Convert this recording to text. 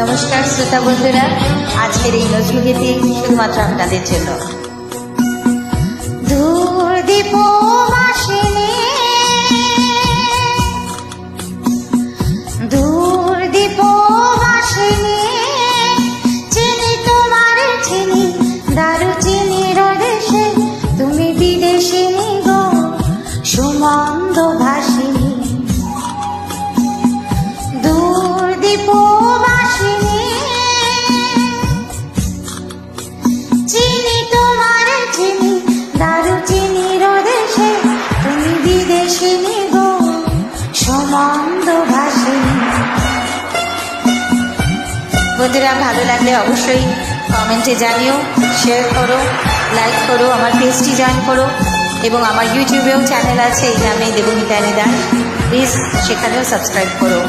নমস্কার শ্রোতা বন্ধুরা, আজকের এই নজরুলগীতি শুধুমাত্র আপনাদের জন্য। দূর দীপ মাসিনী, দূর দীপ মাসিনী, চিনি তোমার চিনি, দারুচিনির দেশে তুমি বিদেশিনী গো, সুমন্দ ভাসিনী। দূর দীপ মাসিনী, চিনি তোমার চিনি, দারুচিনির দেশে তুমি বিদেশিনী গো, সুমন্দ ভাসিনী। বন্ধুরা, ভালো লাগলে অবশ্যই কমেন্টে জানিও, শেয়ার করো, লাইক করো, আমার পেজটি জয়েন করো এবং আমার ইউটিউবেও চ্যানেল আছে এই নামে দেবমিতা নিদান, প্লিজ সেখানেও সাবস্ক্রাইব করো।